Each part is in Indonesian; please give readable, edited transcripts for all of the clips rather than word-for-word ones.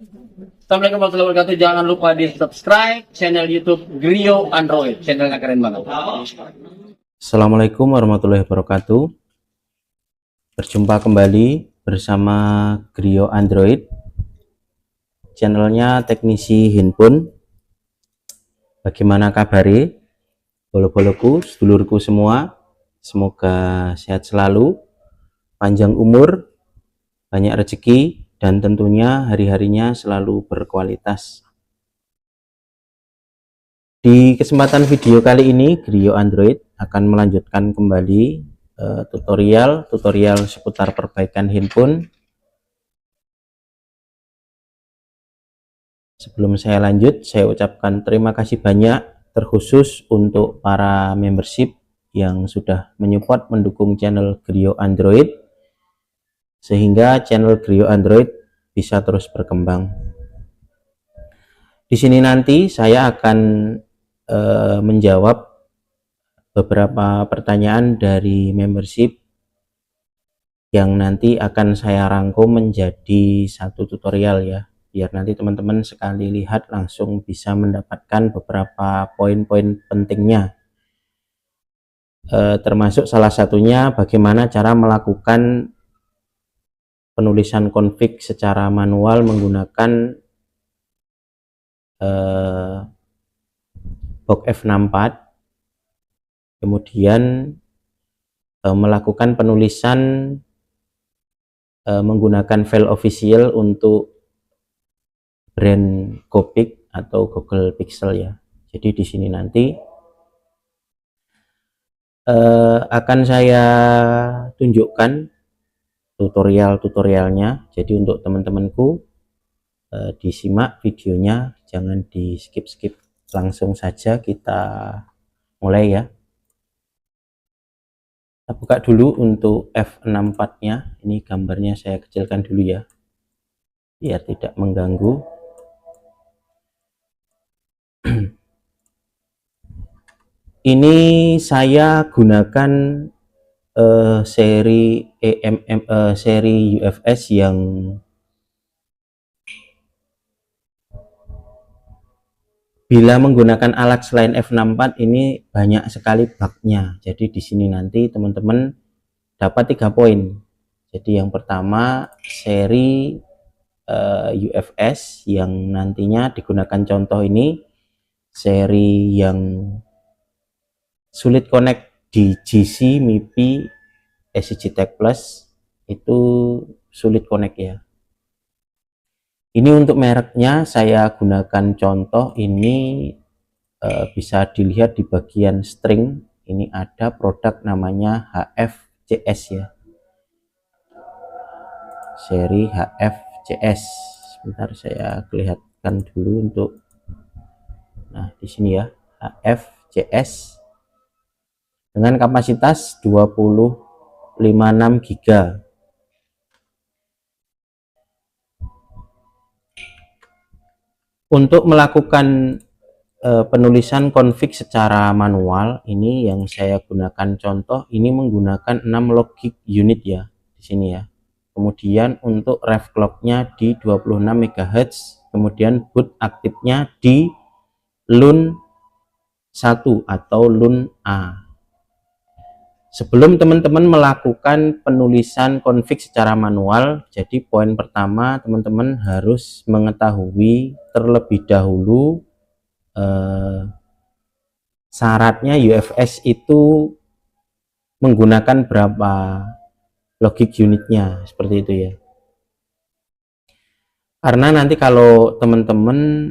Assalamualaikum warahmatullahi wabarakatuh. Jangan lupa di subscribe channel YouTube Grio Android. Channelnya keren banget. Assalamualaikum warahmatullahi wabarakatuh. Berjumpa kembali bersama Grio Android, channelnya teknisi handphone. Bagaimana kabari bolo-boloku, sedulurku semua? Semoga sehat selalu, panjang umur, banyak rezeki, dan tentunya hari-harinya selalu berkualitas. Di kesempatan video kali ini, Grio Android akan melanjutkan kembali tutorial seputar perbaikan handphone. Sebelum saya lanjut, saya ucapkan terima kasih banyak terkhusus untuk para membership yang sudah menyupport mendukung channel Grio Android, sehingga channel Grio Android bisa terus berkembang. Di sini nanti saya akan menjawab beberapa pertanyaan dari membership yang nanti akan saya rangkum menjadi satu tutorial ya, biar nanti teman-teman sekali lihat langsung bisa mendapatkan beberapa poin-poin pentingnya, termasuk salah satunya bagaimana cara melakukan penulisan config secara manual menggunakan box F64, kemudian melakukan penulisan menggunakan file official untuk brand Gopic atau Google Pixel ya. Jadi di sini nanti akan saya tunjukkan tutorialnya. Jadi untuk teman-temanku disimak videonya, jangan di skip, langsung saja kita mulai ya. Kita buka dulu untuk F64 nya. Ini gambarnya saya kecilkan dulu ya, biar tidak mengganggu. Ini saya gunakan seri seri UFS yang bila menggunakan alat selain F64 ini banyak sekali bugnya. Jadi di sini nanti teman-teman dapat 3 poin. Jadi yang pertama seri UFS yang nantinya digunakan contoh ini seri yang sulit connect di GC, MIPI, SCG Tech Plus, itu sulit connect ya. Ini untuk mereknya saya gunakan contoh ini, bisa dilihat di bagian string ini ada produk namanya HFCS ya, seri HFCS. Sebentar saya kelihatan dulu untuk, nah di sini ya, HFCS dengan kapasitas 256 GB. Untuk melakukan penulisan config secara manual, ini yang saya gunakan contoh ini menggunakan 6 logic unit ya di sini ya. Kemudian untuk ref clocknya di 26 MHz, kemudian boot aktifnya di LUN 1 atau LUN A. Sebelum teman-teman melakukan penulisan config secara manual, jadi poin pertama teman-teman harus mengetahui terlebih dahulu syaratnya UFS itu menggunakan berapa logic unitnya, seperti itu ya. Karena nanti kalau teman-teman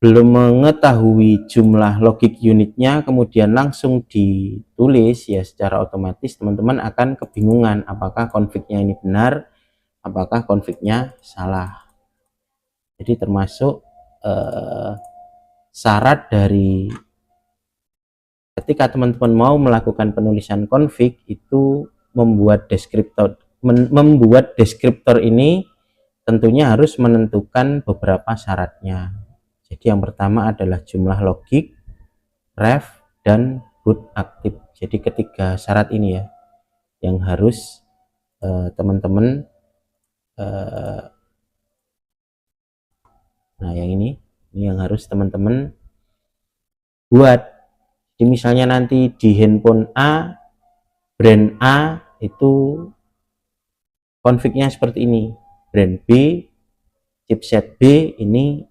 belum mengetahui jumlah logic unitnya kemudian langsung ditulis ya, secara otomatis teman-teman akan kebingungan apakah confignya ini benar, apakah confignya salah. Jadi termasuk syarat dari ketika teman-teman mau melakukan penulisan config itu membuat deskriptor ini tentunya harus menentukan beberapa syaratnya. Jadi yang pertama adalah jumlah logic, ref, dan boot aktif. Jadi ketiga syarat ini ya yang harus teman-teman Nah, yang ini yang harus teman-teman buat. Jadi misalnya nanti di handphone A, brand A itu config-nya seperti ini, brand B, chipset B ini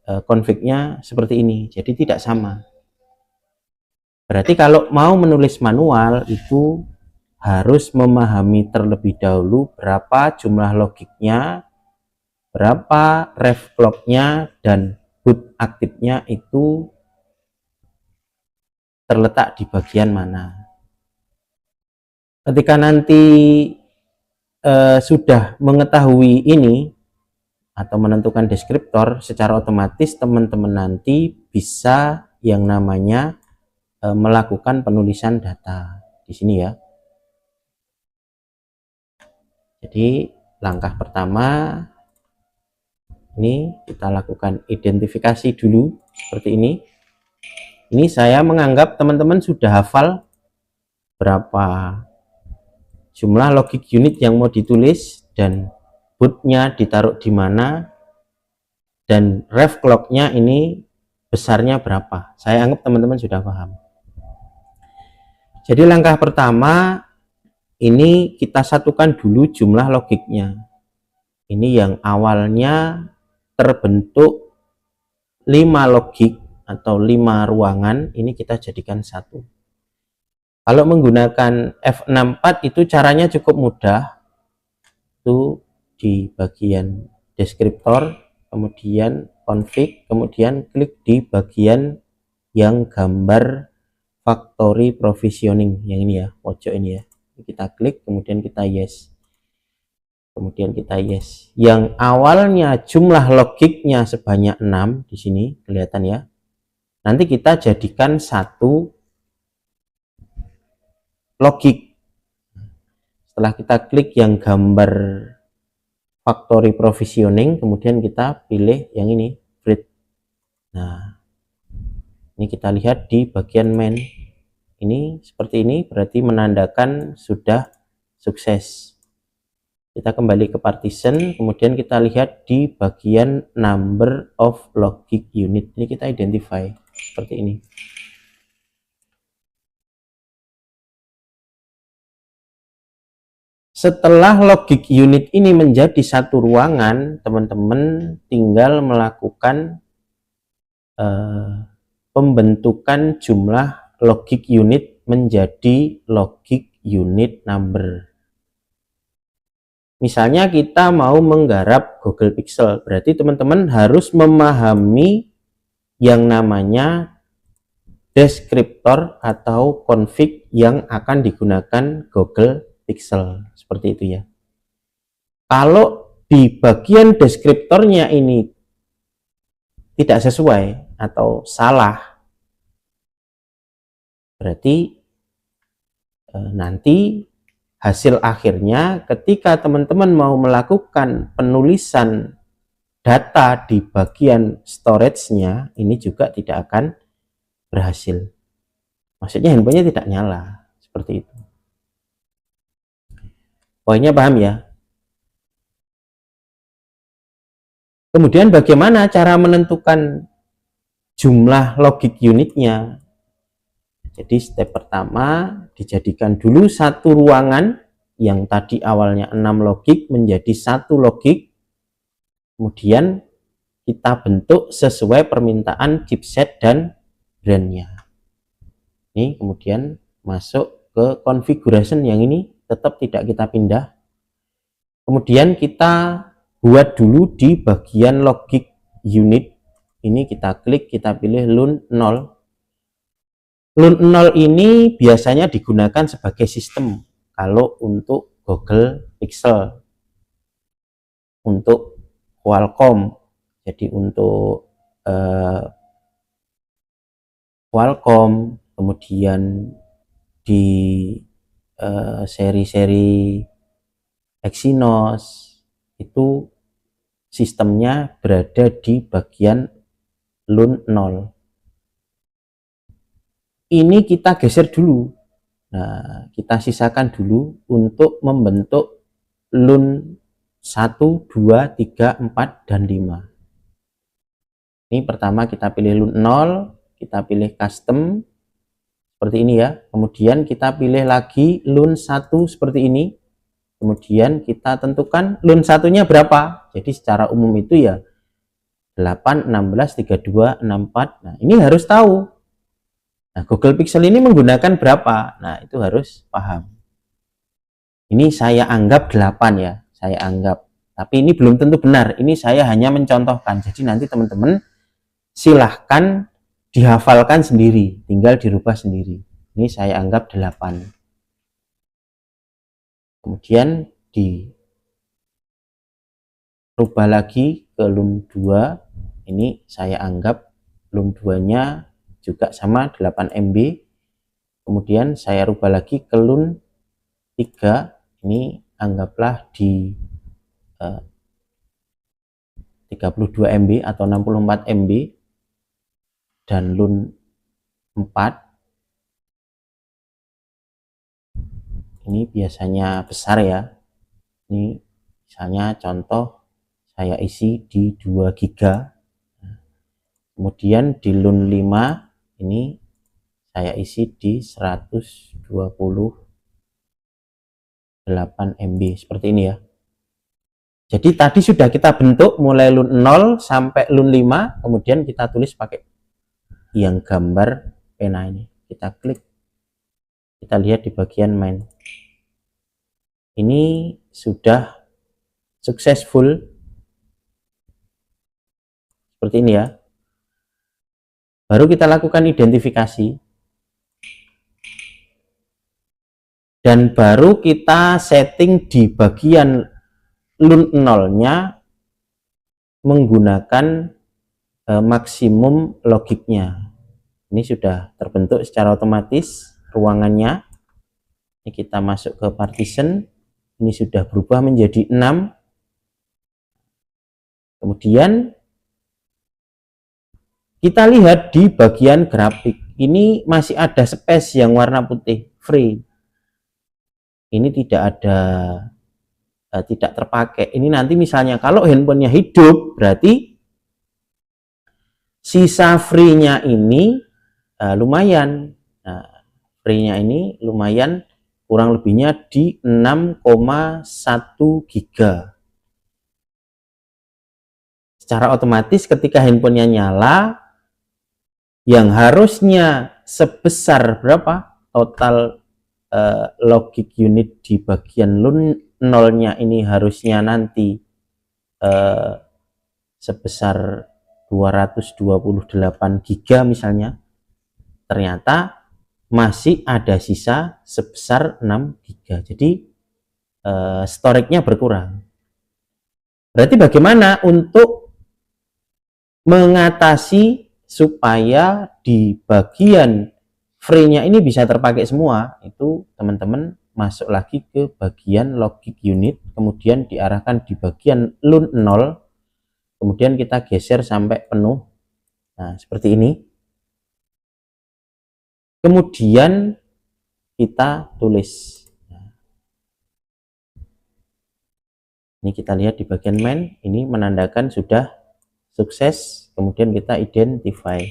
config-nya seperti ini, jadi tidak sama. Berarti kalau mau menulis manual itu harus memahami terlebih dahulu berapa jumlah logiknya, berapa ref clock-nya, dan boot aktifnya itu terletak di bagian mana. Ketika nanti sudah mengetahui ini atau menentukan deskriptor, secara otomatis teman-teman nanti bisa yang namanya melakukan penulisan data di sini ya. Jadi langkah pertama ini kita lakukan identifikasi dulu seperti ini. Ini saya menganggap teman-teman sudah hafal berapa jumlah logic unit yang mau ditulis dan bootnya ditaruh di mana dan ref clock-nya ini besarnya berapa. Saya anggap teman-teman sudah paham. Jadi langkah pertama ini kita satukan dulu jumlah logiknya. Ini yang awalnya terbentuk 5 logik atau 5 ruangan, ini kita jadikan satu. Kalau menggunakan F64 itu caranya cukup mudah. Itu di bagian deskriptor, kemudian config, kemudian klik di bagian yang gambar factory provisioning yang ini ya, pojok ini ya. Kita klik, kemudian kita yes. Kemudian kita yes. Yang awalnya jumlah logiknya sebanyak 6 di sini kelihatan ya. Nanti kita jadikan satu logik. Setelah kita klik yang gambar factory provisioning, kemudian kita pilih yang ini, read. Nah, ini kita lihat di bagian main. Ini seperti ini, berarti menandakan sudah sukses. Kita kembali ke partition, kemudian kita lihat di bagian number of logic unit. Ini kita identify seperti ini. Setelah logic unit ini menjadi satu ruangan, teman-teman tinggal melakukan pembentukan jumlah logic unit menjadi logic unit number. Misalnya kita mau menggarap Google Pixel, berarti teman-teman harus memahami yang namanya deskriptor atau config yang akan digunakan Google Pixel. Seperti itu ya. Kalau di bagian deskriptornya ini tidak sesuai atau salah, berarti nanti hasil akhirnya ketika teman-teman mau melakukan penulisan data di bagian storage-nya ini juga tidak akan berhasil. Maksudnya handphonenya tidak nyala, seperti itu. Poinnya paham ya? Kemudian bagaimana cara menentukan jumlah logic unitnya? Jadi step pertama dijadikan dulu satu ruangan yang tadi awalnya 6 logik menjadi satu logik. Kemudian kita bentuk sesuai permintaan chipset dan brandnya. Ini kemudian masuk ke configuration yang ini tetap tidak kita pindah. Kemudian kita buat dulu di bagian logic unit. Ini kita klik, kita pilih LUN 0. LUN 0 ini biasanya digunakan sebagai sistem kalau untuk Google Pixel, untuk Qualcomm. Jadi untuk Qualcomm, kemudian di seri-seri Exynos itu sistemnya berada di bagian LUN 0. Ini kita geser dulu. Nah, kita sisakan dulu untuk membentuk LUN 1, 2, 3, 4, dan 5. Ini pertama kita pilih LUN 0, kita pilih custom seperti ini ya. Kemudian kita pilih lagi LUN 1 seperti ini. Kemudian kita tentukan LUN 1-nya berapa. Jadi secara umum itu ya 8, 16, 32, 64. Nah, ini harus tahu. Nah, Google Pixel ini menggunakan berapa? Nah, itu harus paham. Ini saya anggap 8 ya. Saya anggap. Tapi ini belum tentu benar. Ini saya hanya mencontohkan. Jadi nanti teman-teman silahkan dihafalkan sendiri, tinggal dirubah sendiri. Ini saya anggap 8. Kemudian dirubah lagi ke LUN 2. Ini saya anggap LUN 2-nya juga sama 8 MB. Kemudian saya rubah lagi ke LUN 3. Ini anggaplah di 32 MB atau 64 MB. Dan LUN 4 ini biasanya besar ya. Ini misalnya contoh saya isi di 2 GB. Kemudian di LUN 5 ini saya isi di 128 MB seperti ini ya. Jadi tadi sudah kita bentuk mulai LUN 0 sampai LUN 5, kemudian kita tulis pakai yang gambar pena ini. Kita klik, kita lihat di bagian main. Ini sudah successful seperti ini ya. Baru kita lakukan identifikasi dan baru kita setting di bagian LUN 0-nya menggunakan maksimum logiknya. Ini sudah terbentuk secara otomatis ruangannya. Ini kita masuk ke partition. Ini sudah berubah menjadi 6. Kemudian kita lihat di bagian grafik. Ini masih ada space yang warna putih, free. Ini tidak terpakai. Ini nanti misalnya kalau handphonenya hidup, berarti sisa free-nya ini lumayan. Nah, free-nya ini lumayan, kurang lebihnya di 6,1 GB. Secara otomatis ketika handphonenya nyala, yang harusnya sebesar berapa total logic unit di bagian LUN 0-nya ini harusnya nanti sebesar 228 GB misalnya, ternyata masih ada sisa sebesar 6 GB. Jadi storage-nya berkurang. Berarti bagaimana untuk mengatasi supaya di bagian free-nya ini bisa terpakai semua? Itu teman-teman masuk lagi ke bagian logic unit, kemudian diarahkan di bagian LUN 0, kemudian kita geser sampai penuh. Nah, seperti ini. Kemudian kita tulis. Ini kita lihat di bagian main, ini menandakan sudah sukses. Kemudian kita identify.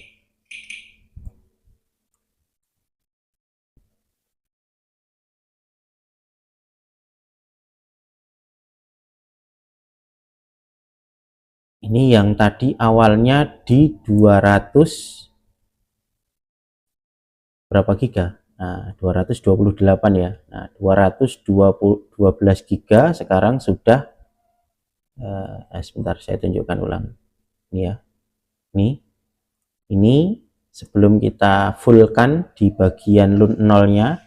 Ini yang tadi awalnya di 200 berapa giga? Nah, 228 ya. Nah, 212 giga sekarang sudah sebentar saya tunjukkan ulang. Ini ya. Ini sebelum kita fullkan di bagian LUN 0-nya.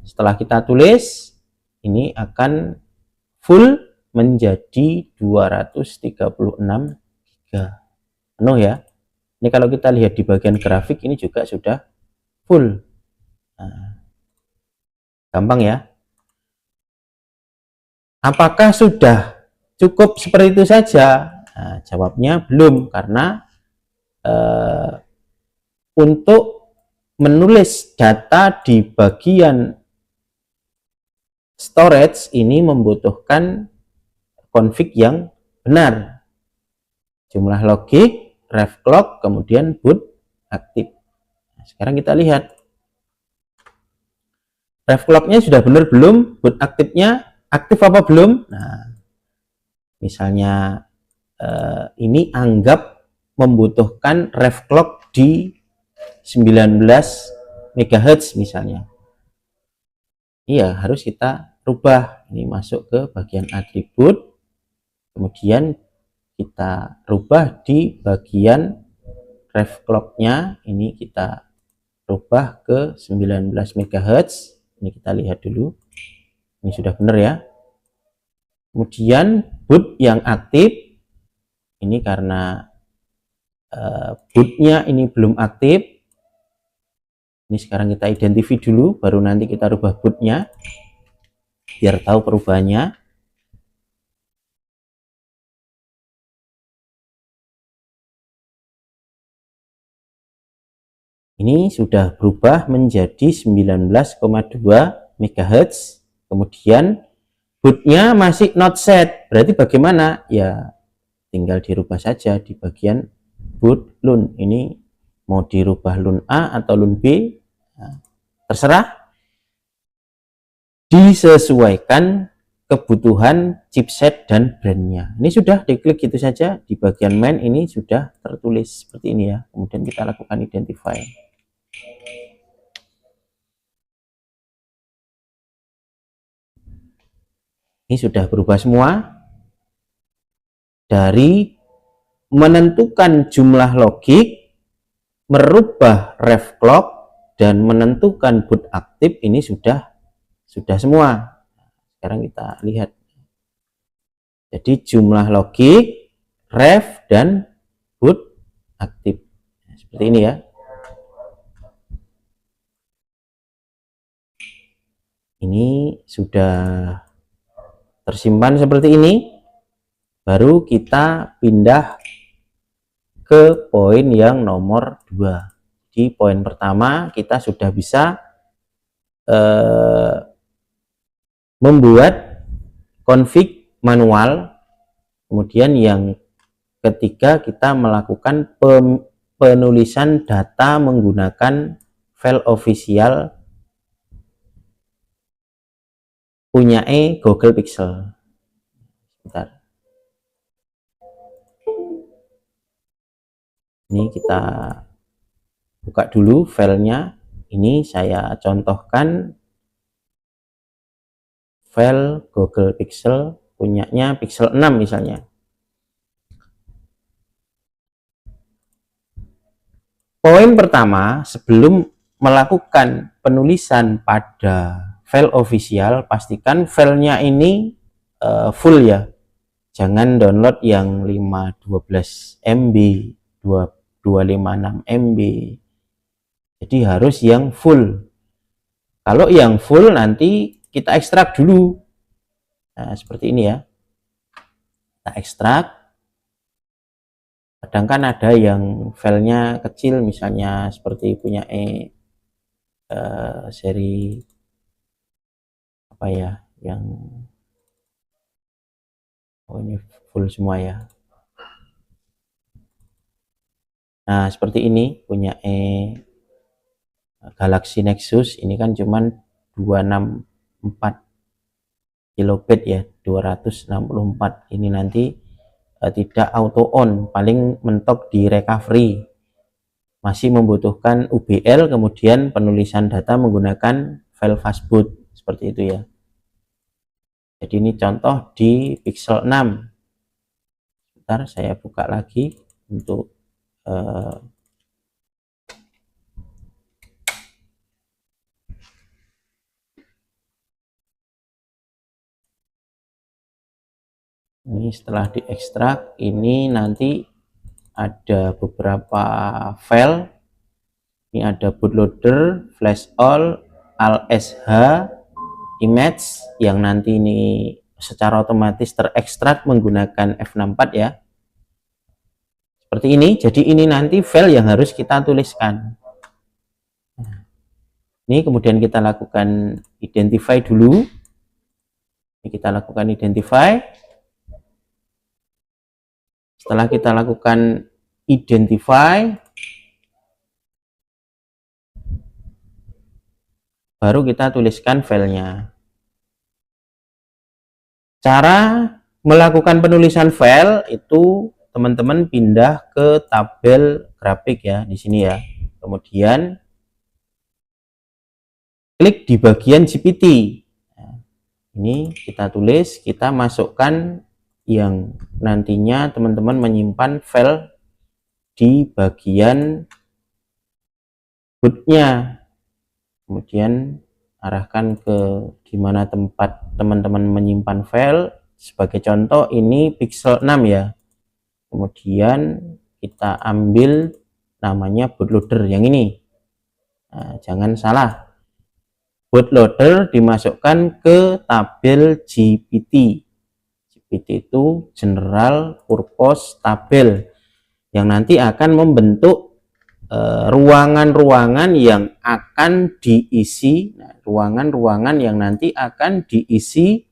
Setelah kita tulis, ini akan full menjadi 236 giga. Penuh ya. Ini kalau kita lihat di bagian grafik ini juga sudah full. Nah, gampang ya. Apakah sudah cukup seperti itu saja? Nah, jawabnya belum, karena untuk menulis data di bagian storage ini membutuhkan config yang benar. jumlah logik, ref clock, kemudian boot aktif. Nah, sekarang kita lihat ref clocknya sudah benar belum, boot aktifnya aktif apa belum. Nah, misalnya ini anggap membutuhkan ref clock di 19 MHz misalnya. Iya, harus kita rubah. Ini masuk ke bagian atribut, kemudian kita rubah di bagian ref clocknya. Ini kita rubah ke 19 MHz. Ini kita lihat dulu. Ini sudah benar ya. Kemudian boot yang aktif, ini karena bootnya ini belum aktif. Ini sekarang kita identify dulu, baru nanti kita rubah bootnya biar tahu perubahannya. Ini sudah berubah menjadi 19,2 MHz. Kemudian bootnya masih not set. Berarti bagaimana? Ya tinggal dirubah saja di bagian boot LUN. Ini mau dirubah LUN A atau LUN B, nah, terserah, disesuaikan kebutuhan chipset dan brandnya. Ini sudah diklik gitu saja, di bagian main ini sudah tertulis seperti ini ya. Kemudian kita lakukan identify. Ini sudah berubah semua. Dari menentukan jumlah logik, merubah ref clock, dan menentukan boot aktif, ini sudah semua. Sekarang kita lihat. Jadi jumlah logik, ref, dan boot aktif. Seperti ini ya. Ini sudah tersimpan seperti ini. Baru kita pindah ke poin yang nomor 2. Di poin pertama kita sudah bisa membuat config manual. Kemudian yang ketiga kita melakukan penulisan data menggunakan file official punya Google Pixel. Bentar. Ini kita buka dulu filenya. Ini saya contohkan file Google Pixel punyanya Pixel 6 misalnya. Poin pertama, sebelum melakukan penulisan pada file official, pastikan filenya ini full ya. Jangan download yang 512 MB, 256 MB. Jadi harus yang full. Kalau yang full nanti kita ekstrak dulu. Nah, seperti ini ya. Kita ekstrak. Kadang kan ada yang filenya kecil, misalnya seperti punya seri apa ya, yang ini full semua ya. Nah, seperti ini punya Galaxy Nexus, ini kan cuman 264 kilobit ya, 264. Ini nanti tidak auto on, paling mentok di recovery. Masih membutuhkan UBL, kemudian penulisan data menggunakan file fastboot, seperti itu ya. Jadi ini contoh di Pixel 6. Bentar, saya buka lagi untuk ini setelah diekstrak, ini nanti ada beberapa file. Ini ada bootloader, flash all, ALSH, image yang nanti ini secara otomatis terekstrak menggunakan F64 ya. Seperti ini. Jadi ini nanti file yang harus kita tuliskan. Ini kemudian kita lakukan identify dulu. Ini kita lakukan identify. Setelah kita lakukan identify, baru kita tuliskan filenya. Cara melakukan penulisan file itu teman-teman pindah ke tabel grafik ya, di sini ya. Kemudian klik di bagian GPT. Nah, ini kita tulis, kita masukkan yang nantinya teman-teman menyimpan file di bagian bootnya. Kemudian arahkan ke dimana tempat teman-teman menyimpan file. Sebagai contoh ini Pixel 6 ya. Kemudian kita ambil namanya bootloader yang ini. Nah, jangan salah, bootloader dimasukkan ke tabel GPT. GPT itu General Purpose Tabel yang nanti akan membentuk ruangan-ruangan yang akan diisi, ruangan-ruangan yang nanti akan diisi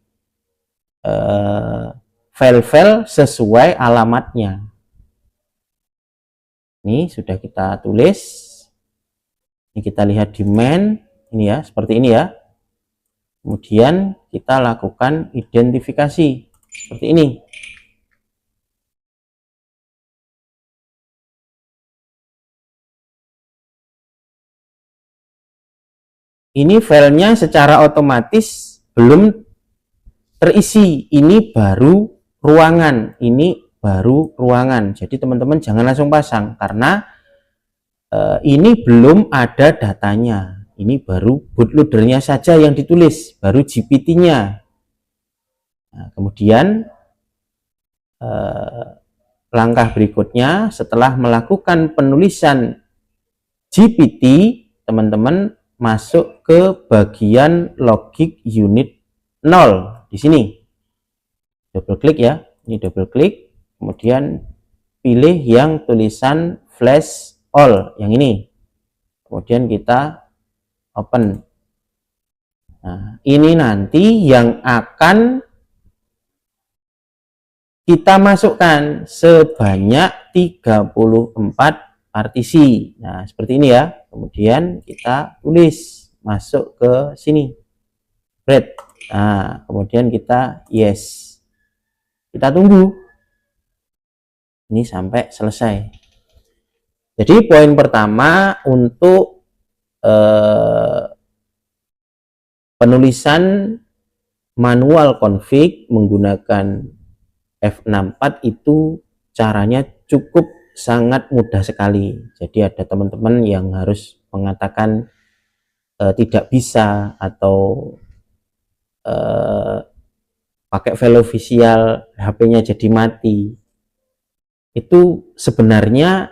file-file sesuai alamatnya. Ini sudah kita tulis. Ini kita lihat di main, ini ya, seperti ini ya. Kemudian kita lakukan identifikasi seperti ini. Ini filenya secara otomatis belum terisi. Ini baru ruangan. Ini baru ruangan. Jadi teman-teman jangan langsung pasang karena ini belum ada datanya. Ini baru bootloadernya saja yang ditulis, baru GPT-nya. Nah, kemudian langkah berikutnya setelah melakukan penulisan GPT, teman-teman masuk ke bagian logic unit 0 di sini. Double klik ya, ini double klik, kemudian pilih yang tulisan flash all yang ini. Kemudian kita open. Nah, ini nanti yang akan kita masukkan sebanyak 34 partisi. Nah, seperti ini ya. Kemudian kita tulis masuk ke sini. Bread. Nah, kemudian kita yes. Kita tunggu. Ini sampai selesai. Jadi poin pertama untuk penulisan manual config menggunakan F64 itu caranya cukup sangat mudah sekali. Jadi ada teman-teman yang harus mengatakan tidak bisa atau pakai file official, HP-nya jadi mati. Itu sebenarnya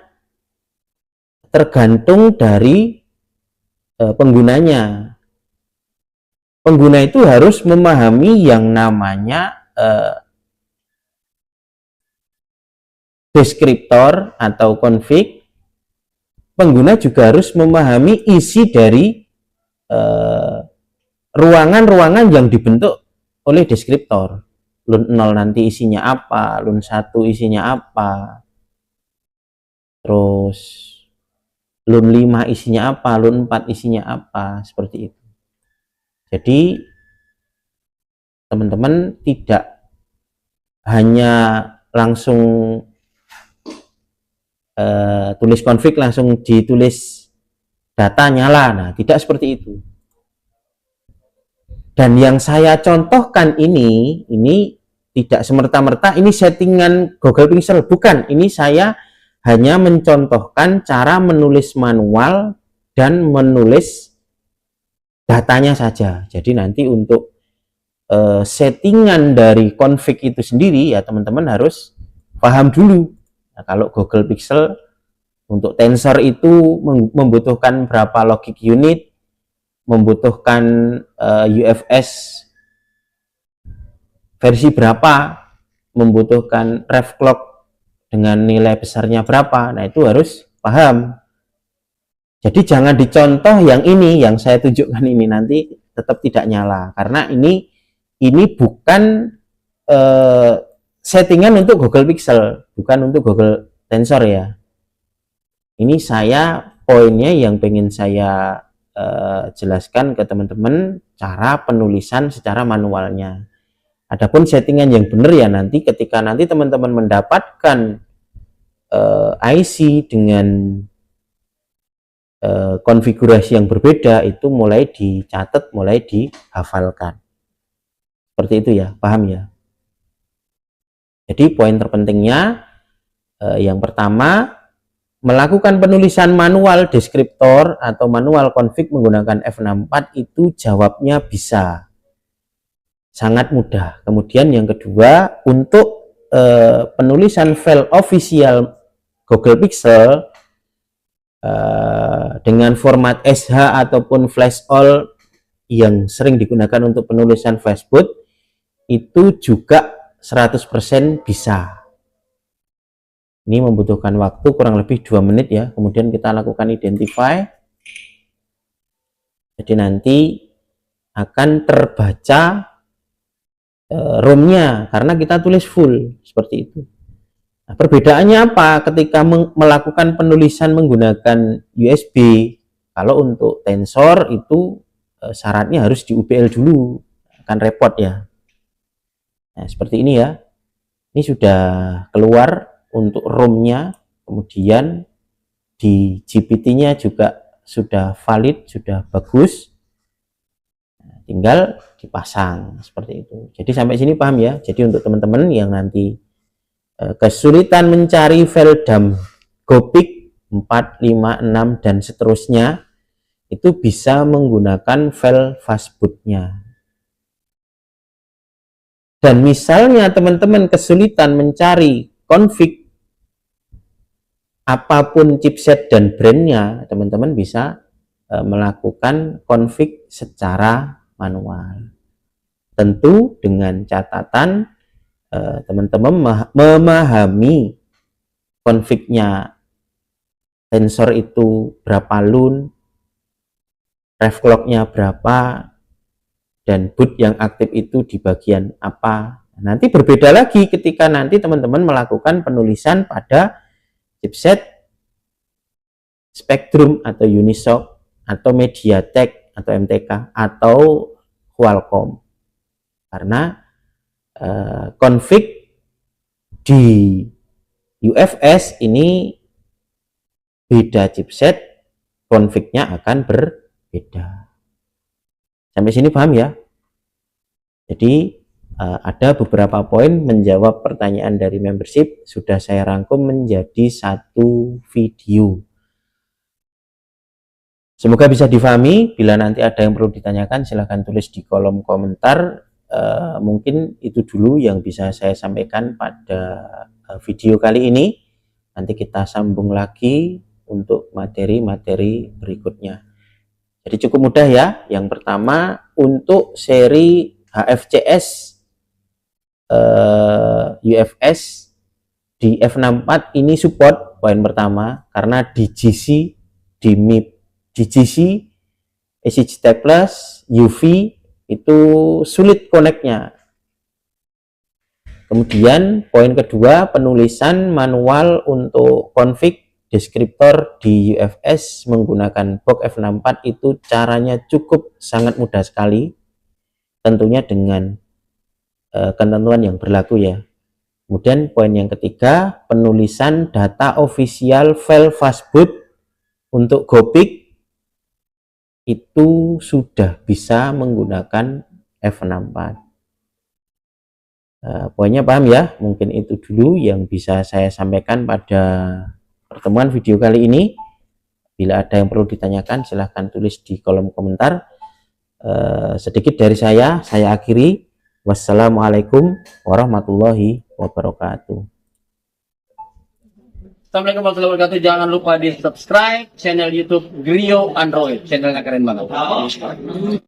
tergantung dari penggunanya. Pengguna itu harus memahami yang namanya deskriptor atau config. Pengguna juga harus memahami isi dari ruangan-ruangan yang dibentuk oleh deskriptor. Lun 0 nanti isinya apa, lun 1 isinya apa, terus lun 5 isinya apa, lun 4 isinya apa, seperti itu. Jadi teman-teman tidak hanya langsung tulis config langsung ditulis data nyala. Nah, tidak seperti itu. Dan yang saya contohkan ini tidak semerta-merta ini settingan Google Pixel, bukan. Ini saya hanya mencontohkan cara menulis manual dan menulis datanya saja. Jadi nanti untuk settingan dari config itu sendiri ya teman-teman harus paham dulu. Nah, kalau Google Pixel untuk tensor itu membutuhkan berapa logic unit, membutuhkan UFS versi berapa, membutuhkan ref clock dengan nilai besarnya berapa. Nah, itu harus paham. Jadi jangan dicontoh yang ini, yang saya tunjukkan ini, nanti tetap tidak nyala karena ini bukan settingan untuk Google Pixel, bukan untuk Google Tensor ya. Ini saya poinnya yang pengen saya jelaskan ke teman-teman cara penulisan secara manualnya. Adapun settingan yang benar ya nanti ketika nanti teman-teman mendapatkan IC dengan konfigurasi yang berbeda, itu mulai dicatat, mulai dihafalkan. Seperti itu ya, paham ya? Jadi poin terpentingnya yang pertama, melakukan penulisan manual deskriptor atau manual config menggunakan F64 itu jawabnya bisa. Sangat mudah. Kemudian yang kedua, untuk penulisan file official Google Pixel dengan format SH ataupun flash all yang sering digunakan untuk penulisan flashboot itu juga 100% bisa. Ini membutuhkan waktu kurang lebih 2 menit ya. Kemudian kita lakukan identify. Jadi nanti akan terbaca ROM-nya karena kita tulis full seperti itu. Nah, perbedaannya apa ketika melakukan penulisan menggunakan USB? Kalau untuk tensor itu syaratnya harus di UBL dulu, akan repot ya. Nah, seperti ini ya. Ini sudah keluar untuk ROM-nya, kemudian di GPT-nya juga sudah valid, sudah bagus. Nah, tinggal dipasang seperti itu. Jadi sampai sini paham ya. Jadi untuk teman-teman yang nanti kesulitan mencari file DAM Gopic 4, 5, 6 dan seterusnya, itu bisa menggunakan file fastbootnya. Dan misalnya teman-teman kesulitan mencari config apapun chipset dan brandnya, teman-teman bisa melakukan config secara manual. Tentu dengan catatan teman-teman memahami config-nya tensor itu berapa LUN, ref clock-nya berapa, dan boot yang aktif itu di bagian apa. Nanti berbeda lagi ketika nanti teman-teman melakukan penulisan pada chipset Spectrum atau Unisoc atau MediaTek atau MTK atau Qualcomm. Karena config di UFS ini beda chipset, config-nya akan berbeda. Sampai sini paham ya? Jadi ada beberapa poin menjawab pertanyaan dari membership sudah saya rangkum menjadi satu video. Semoga bisa difahami. Bila nanti ada yang perlu ditanyakan silahkan tulis di kolom komentar. Mungkin itu dulu yang bisa saya sampaikan pada video kali ini. Nanti kita sambung lagi untuk materi-materi berikutnya. Jadi cukup mudah ya. Yang pertama untuk seri HFCS UFS di F64 ini support, poin pertama, karena di GC, di MIP, di GC, ACG Plus, UV itu sulit connect-nya. Kemudian poin kedua, penulisan manual untuk config deskriptor di UFS menggunakan box F64 itu caranya cukup sangat mudah sekali, tentunya dengan ketentuan yang berlaku ya. Kemudian poin yang ketiga, penulisan data official file fastboot untuk Gopic itu sudah bisa menggunakan F64. Poinnya paham ya? Mungkin itu dulu yang bisa saya sampaikan pada pertemuan video kali ini. Bila ada yang perlu ditanyakan silahkan tulis di kolom komentar. Sedikit dari saya akhiri. Wassalamualaikum warahmatullahi wabarakatuh. Assalamualaikum warahmatullahi wabarakatuh. Jangan lupa di subscribe channel YouTube Grio Android. Channelnya keren banget.